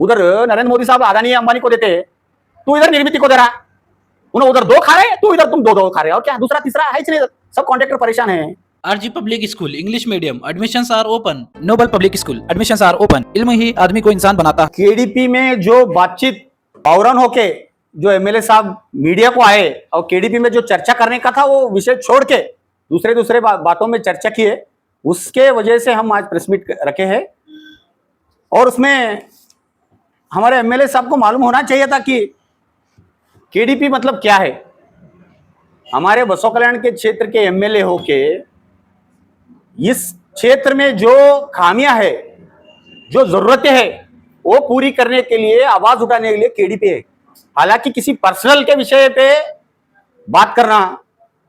उधर नरेंद्र मोदी साहब अदानी अंबानी को देते, तू इधर निर्मिति को दे रहा। उन्होंने उधर 2 खा रहे, तू इधर तुम 2 खा रहे, और क्या दूसरा तीसरा है ही नहीं, सब कॉन्ट्रैक्टर परेशान है। RG public school English medium admissions are open. Noble public school admissions are open. इल्म ही आदमी को इंसान बनाता है। केडीपी में जो बातचीत बावरन होके जो एमएलए साहब मीडिया को आए और केडीपी में जो चर्चा करने का था वो विषय छोड़ के दूसरे बातों में चर्चा किए, उसके वजह से हम आज प्रेस मीट रखे हैं। और उसमें हमारे एमएलए साहब को मालूम होना चाहिए था कि केडीपी मतलब क्या है। हमारे बसव कल्याण के क्षेत्र के एमएलए होके इस क्षेत्र में जो खामियां है, जो जरूरतें हैं, वो पूरी करने के लिए, आवाज उठाने के लिए केडीपी है। हालांकि किसी पर्सनल के विषय पे बात करना,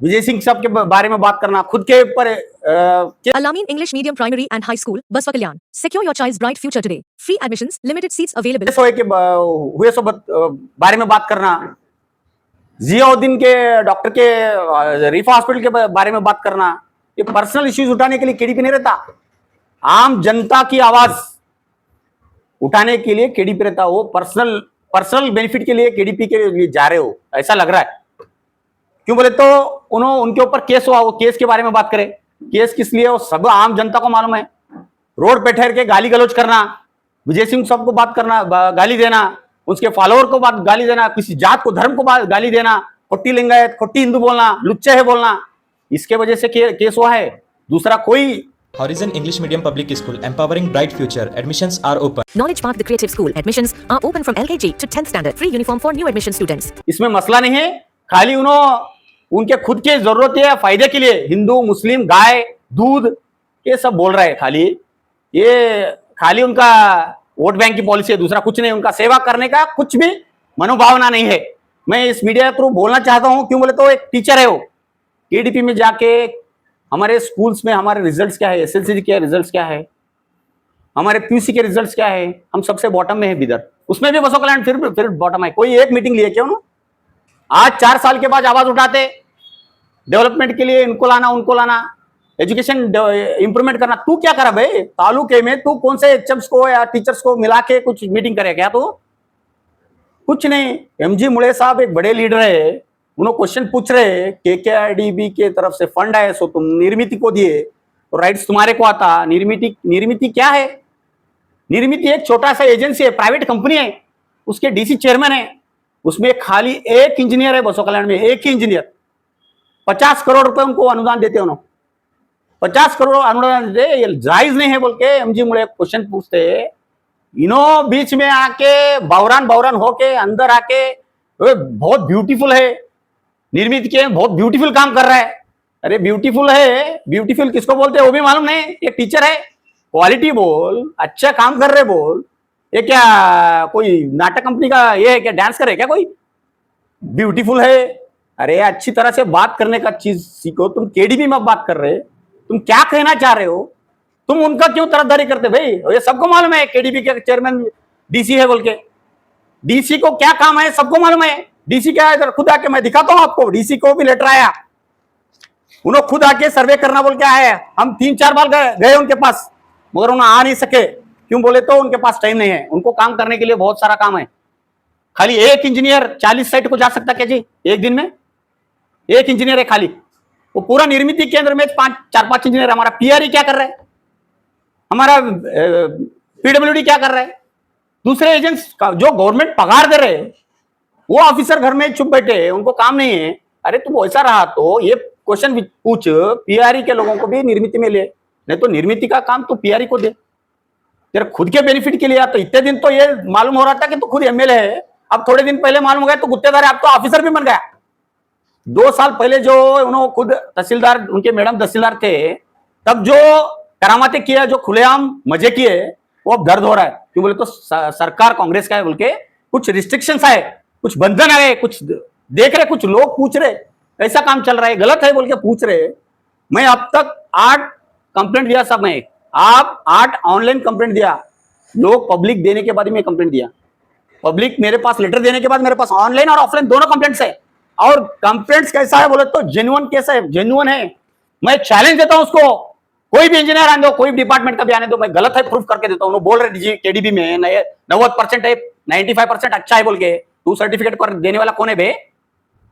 विजय सिंह साहब के बारे में बात करना, खुद के ऊपर Al-Amin English Medium Primary and High School, Baswa Kalyan. Secure your child's bright future today. Free admissions, limited seats available. हुए सो बारे में बात करना, जियाउद्दीन के डॉक्टर के रिफा हॉस्पिटल के बारे में बात करना, ये पर्सनल इश्यूज उठाने के लिए केडीपी नहीं रहता। आम जनता की आवाज उठाने के लिए केडीपी रहता। वो पर्सनल बेनिफिट के लिए केडीपी के लिए जा रहे हो, ऐसा लग रहा है। क्यों बोले तो उनके ऊपर केस हुआ, वो केस के बारे में बात करें। केस किस लिए, वो सब आम जनता को मालूम है। रोड पे ठहर के गाली गलौज करना, विजय सिंह साहब को बात करना, गाली देना, उसके फॉलोअर को बात गाली देना, किसी जात को धर्म को गाली देना, खोटी लिंगायत, खोटी हिंदू बोलना, लुच्चे है बोलना, इसके वजह से केस हुआ है। दूसरा कोई Horizon English Medium Public School, empowering bright future. Admissions are open. Knowledge Park, the creative school. Admissions are open from LKG to 10th standard. Free uniform for new admission students. इसमें मसला नहीं है, खाली उनके खुद के जरूरत है फायदे के लिए हिंदू मुस्लिम गाय दूध ये सब बोल रहे हैं। खाली उनका वोट बैंक की पॉलिसी है, दूसरा कुछ नहीं। उनका सेवा करने का कुछ भी मनोभावना नहीं है। मैं इस मीडिया के थ्रू बोलना चाहता हूं, क्यों बोले तो एक टीचर है, वो केडीपी में जाके हमारे स्कूल्स में हमारे रिजल्ट्स क्या है, एसएलसी के रिजल्ट्स क्या है, हमारे पीयूसी के रिजल्ट्स क्या है, हम सबसे बॉटम में है बिदर। उसमें भी बसव कल्याण फिर बॉटम है। कोई एक मीटिंग लिए क्यों ना? आज 4 साल के बाद आवाज उठाते डेवलपमेंट के लिए, इनको लाना उनको लाना, एजुकेशन इंप्रूवमेंट करना। तू क्या करा भाई तालुके में? तू कौन से एचएम्स को या टीचर्स को मिला के कुछ मीटिंग करे क्या? तो कुछ नहीं। एमजी मुळे साहब एक बड़े लीडर है, उन्होंने क्वेश्चन पूछ रहे केकेआरडीबी के तरफ से फंड आए सो तुम निर्मिति को दिए तो राइट्स तुम्हारे को आता। निर्मिति क्या है? निर्मिति एक छोटा सा एजेंसी है, प्राइवेट कंपनी है, उसके डीसी चेयरमैन है। उसमें खाली एक इंजीनियर है बसव कल्याण में, एक ही इंजीनियर। 50 करोड़ रुपए उनको अनुदान देते हैं। उन्होंने 50 करोड़ अनुदान देते, ये जायज नहीं है बोल के एमजी मुळे क्वेश्चन पूछते। इन्हों बीच में आके बावरान होके अंदर आके बहुत ब्यूटीफुल है निर्मित के, बहुत ब्यूटीफुल काम कर रहा है। अरे ब्यूटीफुल है, ब्यूटीफुल किसको बोलते हैं वो भी मालूम नहीं। ये टीचर है, क्वालिटी बोल, अच्छा काम कर रहे बोल। ये क्या कोई नाटक कंपनी का ये है क्या? डांस करे क्या कोई? ब्यूटीफुल है। अरे अच्छी तरह से बात करने का चीज सीखो। तुम केडीपी में बात कर रहे, तुम क्या कहना चाह रहे हो? तुम उनका क्यों तरफदारी करते भाई? ये सबको मालूम है केडीपी के चेयरमैन डीसी है बोल के। डीसी को क्या काम है सबको मालूम है। डीसी क्या है, इधर खुद आके मैं दिखाता हूं आपको। डीसी को भी लेटर आया, उन्होंने खुद आके सर्वे करना बोल के आए। हम 3-4 बार गए उनके पास, मगर उन्हें आ नहीं सके। क्यों बोले तो उनके पास टाइम नहीं है। उनको काम करने के लिए बहुत सारा काम है। खाली एक इंजीनियर 40 साइट को जा सकता क्या जी एक दिन में? एक इंजीनियर है खाली। वो पूरा निर्मिति केंद्र में 4-5 इंजीनियर। हमारा पीआरई क्या कर रहा है, हमारा पीडब्ल्यूडी क्या कर रहा है, दूसरे एजेंट्स जो गवर्नमेंट पगार दे रहे हैं वो ऑफिसर घर में चुप बैठे, उनको काम नहीं है। अरे तुम ऐसा रहा तो ये क्वेश्चन पूछ, पीआरई के लोगों को भी निर्मिति में ले, नहीं तो निर्मिति का काम तो पीआरई को दे तेरे खुद के बेनिफिट के लिए। तो इतने दिन तो ये मालूम हो रहा था कि तू खुद एमएलए है, अब थोड़े दिन पहले मालूम हो गया तो गुत्तेदार है, अब तो ऑफिसर भी बन गया। 2 साल पहले जो उन्होंने खुद तहसीलदार, उनके मैडम तहसीलदार थे, तब जो करामाते किया, जो खुलेआम मजे किए, वो अब दर्द हो रहा है। क्यों बोले तो सरकार कांग्रेस का है बोल के कुछ रिस्ट्रिक्शंस आए, कुछ बंधन आए, कुछ देख रहे, कुछ लोग पूछ रहे ऐसा काम चल रहा है, गलत है बोल के पूछ रहे। मैं अब तक 8 कंप्लेंट दिया सब में, आप 8 ऑनलाइन कंप्लेंट दिया। लोग पब्लिक देने के बाद में कंप्लेंट दिया, पब्लिक मेरे पास लेटर देने के बाद मेरे पास ऑनलाइन और ऑफलाइन दोनों कंप्लेंट्स है। और कंप्लेंट्स कैसा है बोले तो जेन्युइन केस है, जेन्युइन है। मैं चैलेंज देता हूं उसको, कोई भी इंजीनियर आने दो, कोई भी डिपार्टमेंट का भी आने दो, मैं गलत है प्रूफ करके देता हूँ। बोल रहे केडीबी में 90% है, 95% अच्छा है बोल के, तू सर्टिफिकेट कर देने वाला कौन है बे?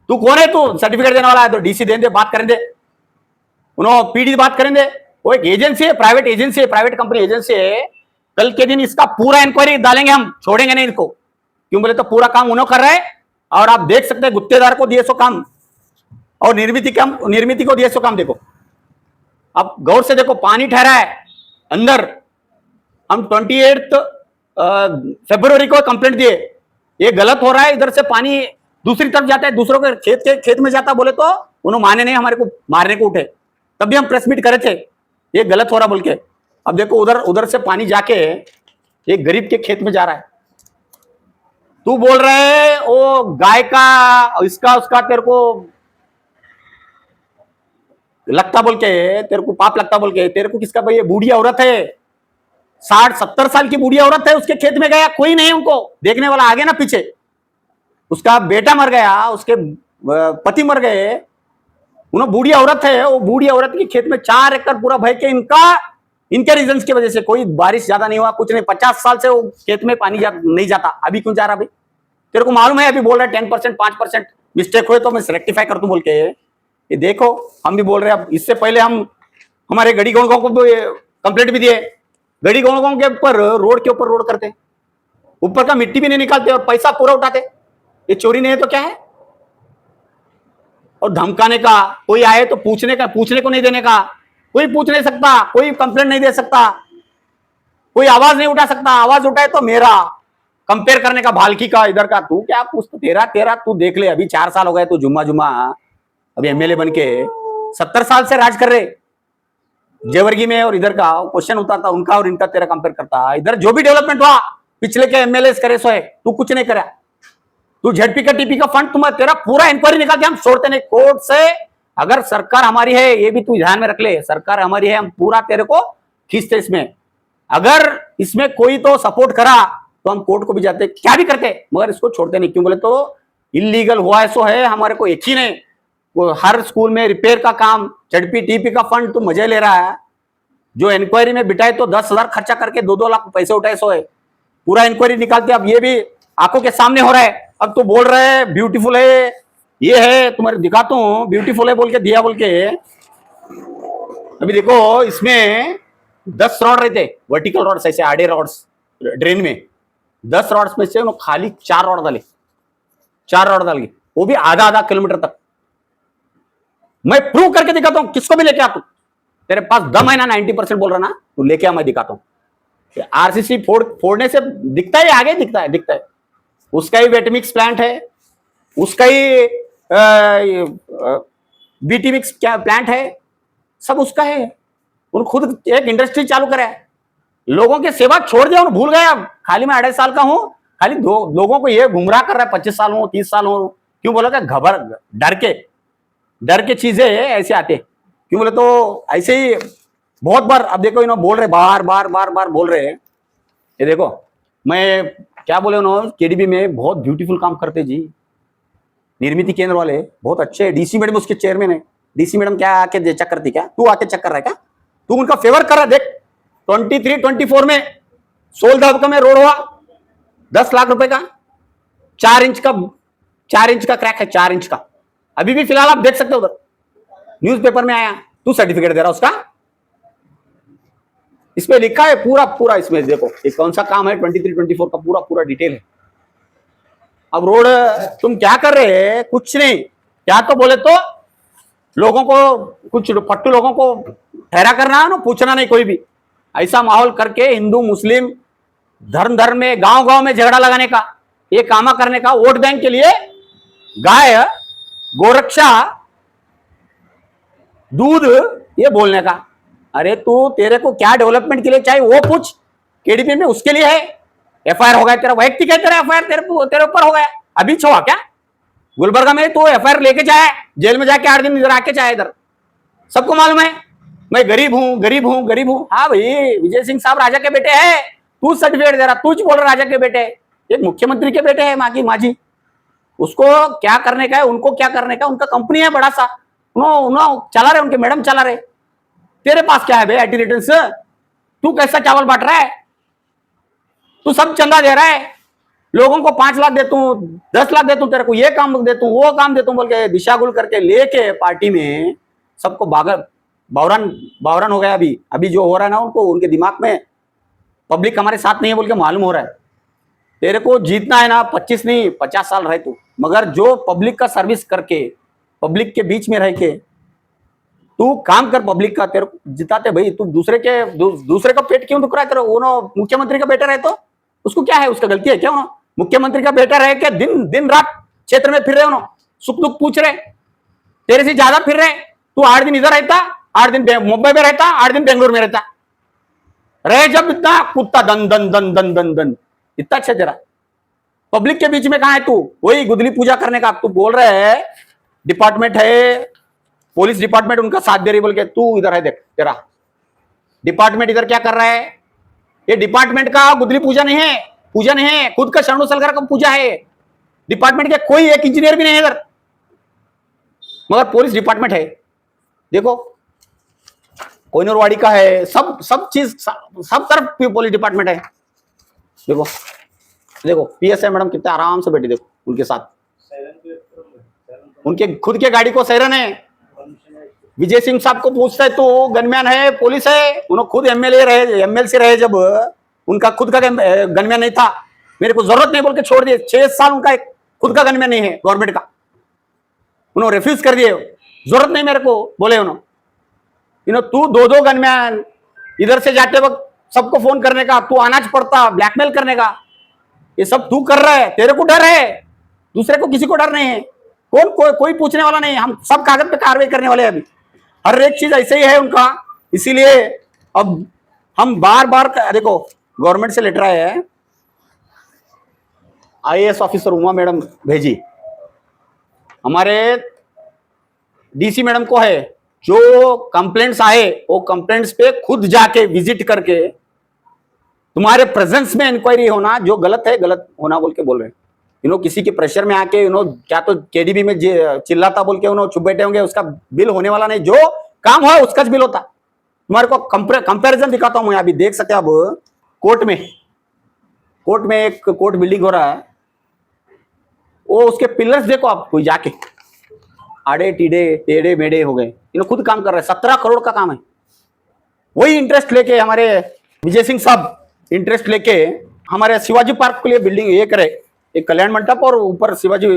तू कौन है? तू सर्टिफिकेट देने वाला है तो डीसी देंगे, बात करेंगे, उन्होंने पीडी बात करेंगे। वो एक एजेंसी है, प्राइवेट एजेंसी है, प्राइवेट कंपनी एजेंसी है। कल के दिन इसका पूरा इंक्वायरी डालेंगे हम, छोड़ेंगे नहीं इनको। क्यों बोले तो पूरा काम उन्होंने कर रहे हैं, और आप देख सकते हैं गुत्तेदार को दिए सो काम और निर्मिति को दिए सो काम। देखो अब गौर से देखो, पानी ठहरा है अंदर। हम 28 फरवरी को कंप्लेंट दिए, ये गलत हो रहा है, इधर से पानी दूसरी तरफ जाता है, दूसरों के खेत में जाता, बोले तो उन्होंने माने नहीं, हमारे को मारने को उठे। तब भी हम प्रेस मीट करे थे, ये गलत हो रहा बोल के। अब देखो उधर से पानी जाके एक गरीब के खेत में जा रहा है। तू बोल रहे वो गाय का इसका उसका तेरे को लगता बोल के, तेरे को पाप लगता बोल के, तेरे को किसका भाई? ये बूढ़ी औरत है, 60-70 साल की बूढ़ी औरत है, उसके खेत में गया, कोई नहीं उनको देखने वाला, आगे ना पीछे। उसका बेटा मर गया, उसके पति मर गए, उन्होंने बूढ़ी औरत है, वो बूढ़ी औरत के खेत में 4 एकड़ पूरा भय के इनके रीजन की वजह से, कोई बारिश ज्यादा नहीं हुआ, कुछ नहीं, 50 साल से वो खेत में पानी नहीं जाता, अभी क्यों जा रहा भाई? तेरे को मालूम है? अभी बोल रहा है 10% 5% मिस्टेक हुए तो मैं रेक्टिफाई कर दूं बोल के। ये देखो हम भी बोल रहे हैं। अब इससे पहले हम हमारे गड़ी गौड़ों को कंप्लेंट भी दिए, गड़ी गौड़ों के ऊपर रोड के ऊपर रोड करते, ऊपर का मिट्टी भी नहीं निकालते और पैसा पूरा उठाते। ये चोरी नहीं है तो क्या है? और धमकाने का, कोई आए तो पूछने को नहीं देने का, कोई पूछ नहीं सकता, कोई कंप्लेंट नहीं दे सकता, कोई आवाज नहीं उठा सकता। आवाज उठाए तो मेरा कंपेयर करने का, भालकी का, इधर का, तू क्या पूछता? तेरा तू देख ले, अभी 4 साल हो गए, तू जुम्मा अभी एमएलए बन के 70 साल से राज कर रहे जेवर्गी में, और इधर का क्वेश्चन उतारता उनका और इनका, तेरा कंपेयर करता। इधर जो भी डेवलपमेंट हुआ पिछले के एमएलए करे सो है, तू कुछ नहीं करा। तू झड़पी का टीपी का फंड, तुम तेरा पूरा इंक्वायरी निकाल के हम छोड़ते नहीं कोर्ट से। अगर सरकार हमारी है, ये भी तू ध्यान में रख ले, सरकार हमारी है, हम पूरा तेरे को खींचते इसमें। अगर इसमें कोई तो सपोर्ट करा तो हम कोर्ट को भी जाते, क्या भी करते, मगर इसको छोड़ते नहीं। क्यों बोले तो इलीगल हुआ है सो है, हमारे को एक ही नहीं। वो हर स्कूल में रिपेयर का काम, झड़पी टीपी का फंड तू मजे ले रहा है। जो इंक्वायरी में बिठाए तो 10,000 खर्चा करके 2-2 लाख पैसे उठाए सो है, पूरा इंक्वायरी निकालते। अब ये भी आंखों के सामने हो रहा है। अब तो बोल रहे हैं ब्यूटीफुल है, ये है, तुम्हारे दिखाता हूं, ब्यूटीफुल है बोल के दिया बोल के। अभी देखो इसमें 10 रॉड रहते, वर्टिकल रॉड्स, ऐसे आड़े रॉड्स ड्रेन में। 10 रॉड्स में से उन्होंने खाली 4 रॉड डाले, 4 रॉड डाल के, वो भी आधा किलोमीटर तक। मैं प्रूव करके दिखाता हूं, किसको भी लेके आ तू, तेरे पास दम है ना? 90% बोल रहा ना, तू लेके आ, मैं दिखाता हूं। आरसीसी फोड़ने से दिखता है, आगे दिखता है। उसका ही वेटमिक्स प्लांट है, उसका ही बीटीमिक्स क्या प्लांट है, सब उसका है। उन खुद एक इंडस्ट्री चालू करा है, लोगों की सेवा छोड़ दिया, उन्हें भूल गया। खाली मैं 2.5 साल का हूं, खाली लोगों को ये गुमराह कर रहा है, 25 साल हो 30 साल हो। क्यों बोला था? डर के चीजें ऐसे आते। क्यों बोले तो ऐसे ही बहुत बार। अब देखो इन्होंने बोल रहे, बार बोल रहे हैं। ये देखो मैं क्या बोले, उन्होंने केडीबी में बहुत ब्यूटीफुल काम करते जी, निर्मिति केंद्र वाले बहुत अच्छे। डीसी मैडम उसके चेयरमैन है। डीसी मैडम क्या आके चेक करती? क्या तू आके चेक कर रहा है? क्या तू उनका फेवर कर रहा है? देख 23-24 में 16 में रोड हुआ, 10 लाख रुपए का, 4 इंच का क्रैक है, 4 इंच का। अभी भी फिलहाल आप देख सकते हो, उधर न्यूज़पेपर में आया। तू सर्टिफिकेट दे रहा उसका? इसमें लिखा है पूरा इसमें देखो ये कौन सा काम है, 23-24 का पूरा डिटेल है। अब रोड तुम क्या कर रहे हैं? कुछ नहीं। क्या तो बोले तो लोगों को, कुछ फट्टू लोगों को ठहरा करना है ना, पूछना नहीं कोई भी। ऐसा माहौल करके हिंदू मुस्लिम धर्म में, गांव में झगड़ा लगाने का, ये कामा करने का, वोट बैंक के लिए गाय गोरक्षा दूध ये बोलने का। अरे तू, तेरे को क्या डेवलपमेंट के लिए चाहिए वो पूछ, केडीपी में उसके लिए है। एफआईआर हो गया तेरा, वैयक्तिक है तेरा एफआईआर, तेरे ऊपर हो गया। अभी छोड़ा क्या? गुलबर्गा में तो एफआईआर लेके जाए, जेल में जाके 8 दिन इधर आके जाए। इधर सबको मालूम है मैं गरीब हूं। हाँ भाई, विजय सिंह साहब राजा के बेटे हैं, तू सर्टिफिकेट दे रहा, तू बोल रहा राजा के बेटे, एक मुख्यमंत्री के बेटे है, माँ उसको क्या करने का है, उनको क्या करने का, उनका कंपनी है बड़ा सा, उन्होंने चला रहे, उनके मैडम चला रहे। तेरे पास क्या है बे आईटी रिटर्न्स? तू कैसा चावल बांट रहा है? तू सब चंदा दे रहा है, लोगों को 5 लाख देता हूं, 10 लाख देता हूं, तेरे को ये काम देता हूं, वो काम देता हूं बोल के दिशागुल करके लेके पार्टी में सबको बावरान बावरान हो गया। अभी जो हो रहा है ना, उनको उनके दिमाग में पब्लिक हमारे साथ नहीं है बोल के मालूम हो रहा है। तेरे को जीतना है ना 25 नहीं 50 साल रहे तू, मगर जो पब्लिक का सर्विस करके, पब्लिक के बीच में रह के तू काम कर, पब्लिक का तेरे को जिताते भाई। तू दूसरे का पेट क्यों दुख रहा है? तेरा वो मुख्यमंत्री का बेटा रहे तो उसको क्या है? उसका गलती है क्या? उन्होंने मुख्यमंत्री का बेटा रहे के दिन रात क्षेत्र में फिर रहे, उन्होंने सुख दुख पूछ रहे, तेरे से ज्यादा फिर रहे। तू 8 दिन इधर रहता, 8 दिन मुंबई में रहता, 8 दिन बेंगलोर में रहता, रहे जब इतना कुत्ता दन दन दन दन दन दन इतना अच्छा जरा पब्लिक के बीच में कहां है तू? वही गुदली पूजा करने का तू बोल रहे है। डिपार्टमेंट है, पुलिस डिपार्टमेंट उनका साथ दे रही बोल के तू इधर है। देख तेरा डिपार्टमेंट इधर क्या कर रहा है? ये डिपार्टमेंट का गुदली पूजा नहीं है, पूजा नहीं है, खुद का शरणु सलगर का पूजा है। डिपार्टमेंट के कोई एक इंजीनियर भी नहीं है इधर, मगर पुलिस डिपार्टमेंट है। देखो कोइनरवाड़ी का है, सब चीज सब तरफ पुलिस डिपार्टमेंट है। देखो देखो पीएसआई मैडम कितने आराम से बैठी, देखो उनके साथ, उनके खुद के गाड़ी को सैरन है। विजय सिंह साहब को पूछता है तो गनमैन है, पुलिस है, उन्होंने खुद एमएलसी रहे जब उनका खुद का गनमैन नहीं था, मेरे को जरूरत नहीं बोल के छोड़ दिए। 6 साल उनका एक खुद का गनमैन नहीं है गवर्नमेंट का, उन्होंने रिफ्यूज कर दिए, जरूरत नहीं मेरे को बोले उन्होंने। तू 2 गनमैन इधर से जाते वक्त सबको फोन करने का, तू अनाज पड़ता ब्लैकमेल करने का, ये सब तू कर रहा है। तेरे को डर है, दूसरे को किसी को डर नहीं है। कोई पूछने वाला नहीं है, हम सब कागज पे कार्रवाई करने वाले हैं। अभी हर एक चीज ऐसे ही है उनका, इसीलिए अब हम बार बार देखो गवर्नमेंट से लेटर आया है, आईएएस ऑफिसर उमा मैडम भेजी, हमारे डीसी मैडम को है, जो कंप्लेंट्स आए वो कंप्लेंट्स पे खुद जाके विजिट करके तुम्हारे प्रेजेंस में इंक्वायरी होना, जो गलत है गलत होना बोल के बोल रहे हैं। किसी के प्रेशर में आके क्या तो केडीबी में चिल्लाता बोल के चुप बैठे होंगे, उसका बिल होने वाला नहीं, जो काम हो उसका बिल होता। तुम्हारे को कंपैरिजन दिखाता हूं मैं, अभी देख सकते हैं। अब कोर्ट में एक कोर्ट बिल्डिंग हो रहा है, वो उसके पिलर्स देखो आप, कोई जाके आड़े टीडे टेढ़े मेढ़े हो गए, खुद काम कर रहे हैं। 17 करोड़ का काम है। वही इंटरेस्ट लेके हमारे विजय सिंह साहब इंटरेस्ट लेके हमारे शिवाजी पार्क के लिए बिल्डिंग ये करे, एक कल्याण मंडप और ऊपर शिवाजी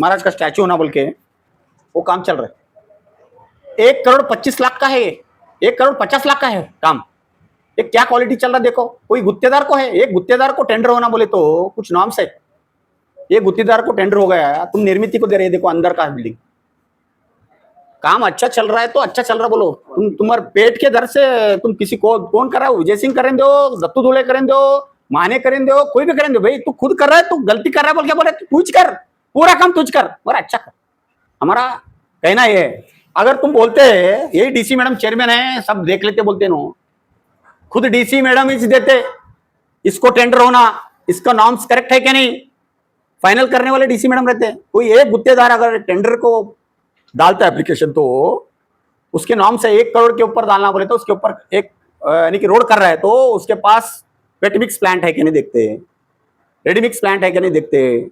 महाराज का स्टैचू होना बोल के वो काम चल रहा है। 1 करोड़ 25 लाख का है, 1 करोड़ 50 लाख का है काम। ये क्या क्वालिटी चल रहा है देखो। कोई गुत्तेदार को है, एक गुत्तेदार को टेंडर होना बोले तो कुछ नॉर्म्स है। ये गुत्तेदार को टेंडर हो गया, तुम निर्मिति को दे रहे, देखो अंदर का बिल्डिंग काम अच्छा चल रहा है तो अच्छा चल रहा बोलो। तुम्हारे पेट के दर से तुम किसी को कौन कर रहा है? विजय सिंह करें दो, दत्तू दुले करें दो, माने करें दो, कोई भी करें दो भाई। तू खुद कर रहा है, तू गलती कर रहा है बोल के बोले तुझ कर, पूरा काम तुझ कर और अच्छा कर। हमारा कहना ये है, अगर तुम बोलते हैं यही डीसी मैडम चेयरमैन है, सब देख लेते बोलते नो, खुद डीसी मैडम इस देते इसको टेंडर होना, इसका नॉर्म्स करेक्ट है क्या नहीं, फाइनल करने वाले डीसी मैडम रहते हैं। कोई एक गुत्तेदार अगर टेंडर को डालता है एप्लीकेशन तो उसके नाम से 1 करोड़ के ऊपर डालना बोले तो उसके ऊपर एक यानी कि रोड कर रहा है तो उसके पास वेट मिक्स प्लांट है क्या नहीं देखते, रेडी मिक्स प्लांट है क्या नहीं देखते,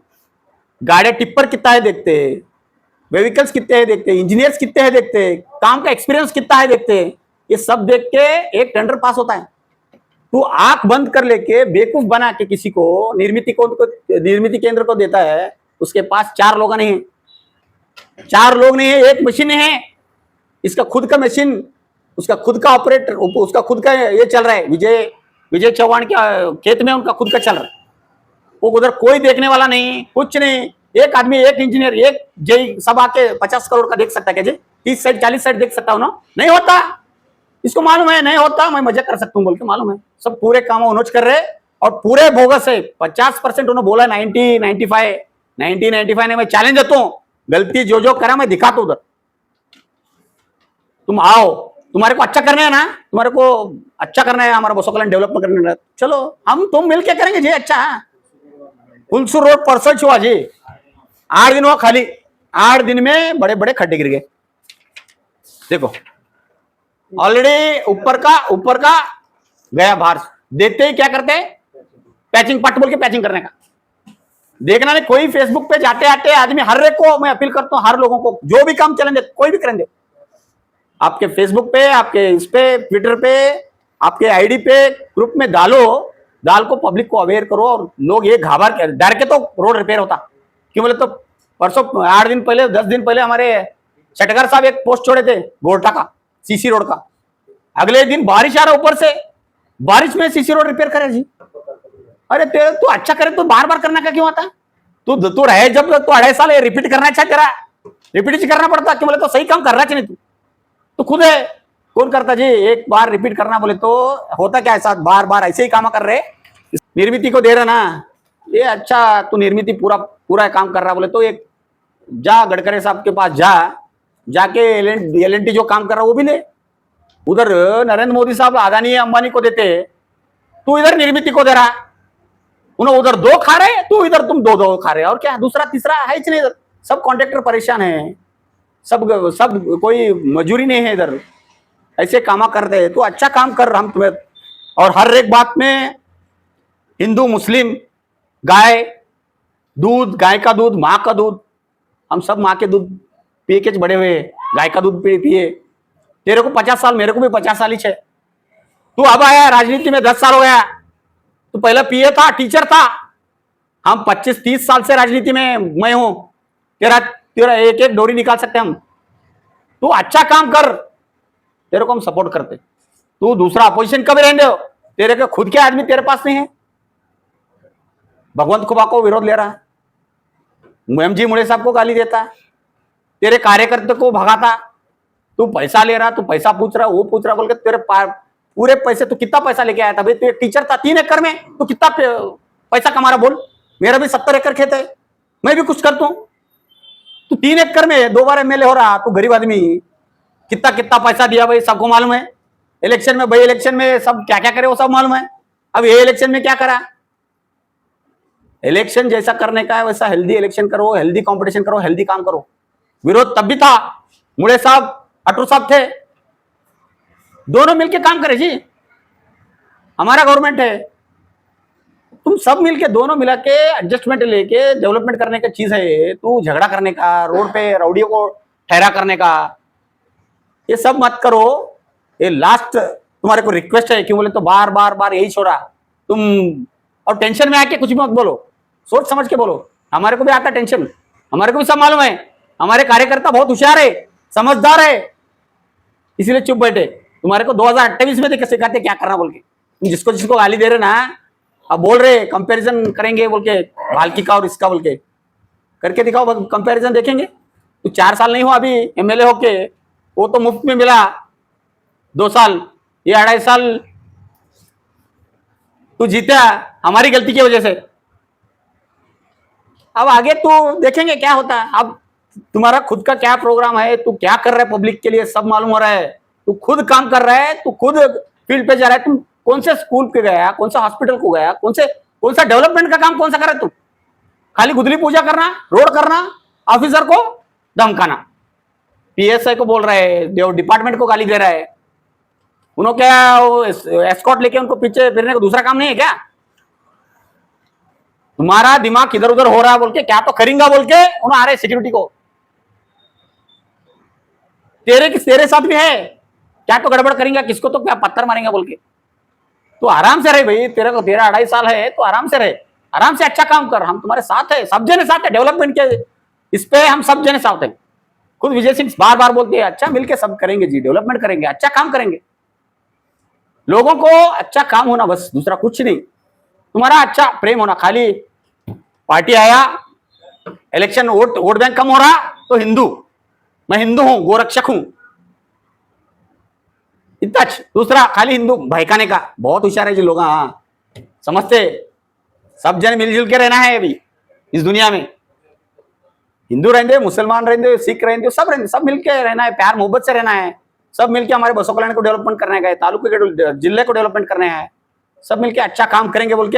गाड़ी टिप्पर कितना है देखते, व्हीकल्स कितने हैं देखते, इंजीनियर्स कितने हैं देखते, काम का एक्सपीरियंस कितना है देखते। ये सब देख के एक टेंडर पास होता है। तू आंख बंद कर लेके बेवकूफ बना के किसी को निर्मिति केंद्र को देता है, उसके पास 4 लोग नहीं है, 4 लोग नहीं है, एक मशीन है, इसका खुद का मशीन, उसका खुद का ऑपरेटर, उसका खुद का ये चल रहा है। विजय चौहान के खेत में उनका खुद का चल रहा है, वो उधर कोई देखने वाला नहीं, कुछ नहीं। एक आदमी, एक इंजीनियर, एक जेई सब आके 50 करोड़ का देख सकता है क्या जी? 30 साइड 40 साइड देख सकता हूँ ना? नहीं होता, इसको मालूम है नहीं होता, मैं मजा कर सकता हूँ बोल के मालूम है। सब पूरे काम उन्होंने कर रहे और पूरे बोगस है। 50% उन्होंने बोला, 90-95 ने मैं चैलेंज देता हूँ, गलती जो करा मैं दिखाता हूं उधर। तुम आओ, तुम्हारे को अच्छा करना है ना, तुम्हारे को अच्छा करना है, हमारा बोसोकलन डेवलपमेंट करना है, चलो हम तुम मिलके करेंगे जी। अच्छा हुलसूर रोड परसों हुआ जी, 8 दिन हुआ खाली, 8 दिन में बड़े बड़े खड्डे गिर गए। देखो ऑलरेडी ऊपर का गया बाहर, देखते ही क्या करते हैं, पैचिंग पट बोल के पैचिंग करने का। देखना नहीं, कोई फेसबुक पे जाते आते आदमी, हर एक को मैं अपील करता हूं, हर लोगों को जो भी काम चलेंगे, कोई भी करेंगे, आपके फेसबुक पे, आपके इस पे, ट्विटर पे, आपके आईडी पे, ग्रुप में डाल को पब्लिक को अवेयर करो। और लोग ये घाबर डर के तो रोड रिपेयर होता क्यों बोले तो परसों 8 दिन पहले 10 दिन पहले हमारे चटगर साहब एक पोस्ट छोड़े थे गोरठा का, सीसी रोड का। अगले दिन बारिश आ रहा ऊपर से, बारिश में सीसी रोड रिपेयर करे जी। अरे तेरे तू अच्छा करे तो बार बार करना का क्यों आता? तू रहे जब तू 2.5 साल रिपीट करना अच्छा तेरा रिपीट करना पड़ता क्यों बोले तो सही काम कर रहा चाहिए तू खुद है, कौन करता जी? एक बार रिपीट करना बोले तो होता क्या ऐसा, बार बार ऐसे ही काम कर रहे। निर्मिति को दे रहा ना ये, अच्छा तू निर्मिति पूरा काम कर रहा बोले तो एक जा गडकरी साहब के पास जाके एल&टी जो काम कर रहा वो भी ले। उधर नरेंद्र मोदी साहब अदानी अंबानी को देते, तू इधर निर्मिति को दे रहा। उन्हें उधर 2 खा रहे, तू इधर तुम 2 खा रहे, और क्या दूसरा तीसरा है ही नहीं। इधर सब कॉन्ट्रैक्टर परेशान है, सब कोई मजूरी नहीं है इधर, ऐसे काम करते हैं। तो अच्छा काम कर, हम तुम्हें, और हर एक बात में हिंदू मुस्लिम, गाय दूध, गाय का दूध, माँ का दूध, हम सब माँ के दूध पी के बड़े हुए, गाय का दूध पिए। तेरे को 50 साल, मेरे को भी 50 साल ही है। तू अब आया राजनीति में 10 साल हो गया, तू पहले पीए था, टीचर था। हम 25-30 साल से राजनीति में मैं हूं, तेरा एक एक डोरी निकाल सकते हम। तू अच्छा काम कर, तेरे को हम सपोर्ट करते। तू दूसरा अपोजिशन कभी रहने दो, तेरे के खुद के आदमी तेरे पास नहीं है। भगवंत खुबा को विरोध ले रहा है, एमजी मुड़े साहब को गाली देता, तेरे कार्यकर्ता को भगाता। तू पैसा ले रहा, तू पैसा पूछ रहा, वो पूछ रहा बोल के तेरे पूरे पैसे, तू कितना पैसा लेके आया था भाई? तू एक टीचर था, 3 एकड़ में तू कितना पैसा कमा रहा बोल? मेरा भी 70 एकड़ खेत है, मैं भी कुछ करता हूं। तू 3 एकड़ में 2 बार एमएलए हो रहा, तू गरीब आदमी, कितना पैसा दिया भाई सबको मालूम है। इलेक्शन में भाई, इलेक्शन में सब क्या क्या करे वो सब मालूम है। अब ये इलेक्शन में क्या करा? इलेक्शन जैसा करने का है वैसा हेल्दी इलेक्शन करो, हेल्दी कंपटीशन करो, हेल्दी काम करो। विरोध तब भी था, मुड़े साहब, अटू साहब थे, दोनों मिलके काम करे जी। हमारा गवर्नमेंट है, तुम सब मिलके दोनों मिला के एडजस्टमेंट लेके डेवलपमेंट करने का चीज है। तू झगड़ा करने का, रोड पे राउडियों को ठहरा करने का, ये सब मत करो। ये लास्ट तुम्हारे को रिक्वेस्ट है, क्यों बोले तो बार बार यही छोड़ा तुम, और टेंशन में आके कुछ भी मत बोलो, सोच समझ के बोलो। हमारे को भी आता टेंशन, हमारे को भी सब मालूम है। हमारे कार्यकर्ता बहुत होशियार है, समझदार है, इसीलिए चुप बैठे। तुम्हारे को 2028 में देख सिखाते क्या करना बोल के। तुम जिसको गाली दे रहे ना, अब बोल रहे कंपैरिजन करेंगे बोल के, भालकी का और इसका बोल के करके दिखाओ, कंपैरिजन देखेंगे। तो 4 साल नहीं हुआ अभी एमएलए होके, वो तो मुफ्त में मिला 2 साल, ये 2.5 साल तू जीता हमारी गलती की वजह से। अब आगे तो देखेंगे क्या होता है। अब तुम्हारा खुद का क्या प्रोग्राम है, तू क्या कर रहा है पब्लिक के लिए सब मालूम हो रहा है। तू खुद काम कर रहा है, तू खुद फील्ड पे जा रहा है। तुम कौन से स्कूल पे गया, कौन सा हॉस्पिटल को गया, कौन सा डेवलपमेंट का काम कौन सा कर रहा है तू? खाली गुदली पूजा करना, रोड करना, ऑफिसर को धमकाना, पीएसआई को बोल रहा है, डिपार्टमेंट को गाली दे रहा है। उन्होंने क्या एस्कॉर्ट लेके उनको पीछे फिरने को दूसरा काम नहीं है क्या? तुम्हारा दिमाग इधर उधर हो रहा है बोल के, क्या तो करेंगा बोल के उन्होंने आ रहे सिक्योरिटी को। तेरे साथ भी है क्या तो गड़बड़ करेंगे, किसको तो क्या पत्थर मारेंगे बोल के। तो आराम से रहे भाई, तेरा 2.5 साल है तो आराम से रहे, आराम से अच्छा काम कर। हम तुम्हारे साथ है, सब जने साथ है डेवलपमेंट के, इस पे हम सब जने साथ हैं। खुद विजय सिंह बार बोलते हैं अच्छा मिलके सब करेंगे जी, डेवलपमेंट करेंगे, अच्छा काम करेंगे। लोगों को अच्छा काम होना बस, दूसरा कुछ नहीं। तुम्हारा अच्छा प्रेम होना, खाली पार्टी आया, इलेक्शन वोट बैंक कम हो रहा तो हिंदू, मैं हिंदू हूं, गोरक्षक हूं, इतना। दूसरा खाली हिंदू भड़काने का, बहुत होशियार है जी लोग। हाँ समझते, सब जन मिलजुल के रहना है अभी इस दुनिया में। हिंदू रहेंगे, मुसलमान रहेंगे, सिख रहेंगे, सब रहेंगे, सब मिलके रहना है, प्यार मोहब्बत से रहना है। सब मिलके हमारे बसों कल्याण को डेवलपमेंट करने का है, तालुके के जिले को डेवलपमेंट करने हैं, सब मिलके अच्छा काम करेंगे बोल के